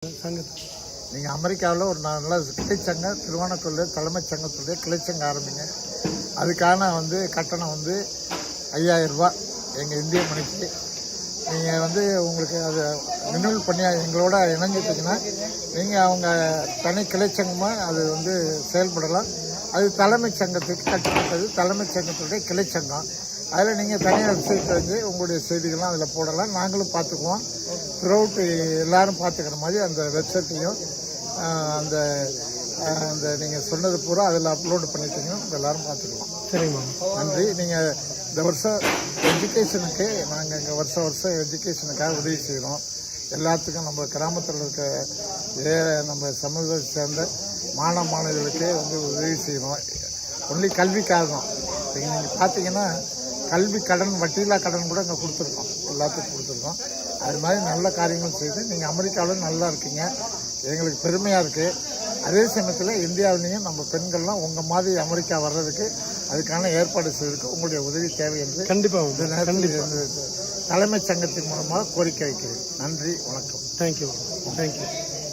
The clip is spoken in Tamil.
நீங்கள் அமெரிக்காவில் ஒரு நல்ல கிளைச்சங்கம் திருவானக்கோயில் தலைமைச் சங்கத்துடைய கிளைச்சங்கம் ஆரம்பிங்க. அதுக்கான கட்டணம் 5000 ரூபா எங்கள் இந்திய மணிக்கு. நீங்கள் உங்களுக்கு அதை ரினியூவல் பண்ணி எங்களோட இணைஞ்சிட்டிங்கன்னா நீங்கள் அவங்க தனி கிளைச்சங்கமாக அது செயல்படலாம். அது தலைமைச் சங்கத்துக்கு கட்டப்பட்டது தலைமைச் சங்கத்துடைய கிளைச்சங்கம். அதில் நீங்கள் தனி வெப்சைட் உங்களுடைய செய்திகள்லாம் அதில் போடலாம். நாங்களும் பார்த்துக்குவோம். த்ரூஅவுட் எல்லோரும் பார்த்துக்கிற மாதிரி அந்த வெப்சைட்டையும் அந்த அந்த நீங்கள் சொன்னது பூரா அதில் அப்லோடு பண்ணிட்டீங்கன்னா எல்லோரும் பார்த்துக்கலாம். சரிங்க, நன்றி. நீங்கள் இந்த வருஷம் எஜுகேஷனுக்கு நாங்கள் இங்கே வருஷம் எஜுகேஷனுக்காக உதவி செய்கிறோம். எல்லாத்துக்கும் நம்ம கிராமத்தில் இருக்க நம்ம சமூகத்தை சேர்ந்த மாணவ மாணவிகளுக்கு உதவி செய்கிறோம். ஒன்லி கல்விக்காக தான். நீங்கள் பார்த்தீங்கன்னா கல்வி கடன் வட்டியில்லா கடன் கூட இங்கே கொடுத்துருக்கோம், எல்லாத்துக்கும் கொடுத்துருக்கோம். அது மாதிரி நல்ல காரியங்கள் செய்து நீங்கள் அமெரிக்காவில் நல்லா இருக்கீங்க, எங்களுக்கு பெருமையாக இருக்குது. அதே சமயத்தில் இந்தியாவிலையும் நம்ம பெண்கள்லாம் உங்கள் மாதிரி அமெரிக்கா வர்றதுக்கு அதுக்கான ஏற்பாடு செய்வதற்கு உங்களுடைய உதவி தேவை என்று கண்டிப்பாக இந்த நேரத்தில் தலைமைச் சங்கத்தின் மூலமாக கோரிக்கை வைக்கிறேன். நன்றி, வணக்கம். தேங்க்யூ.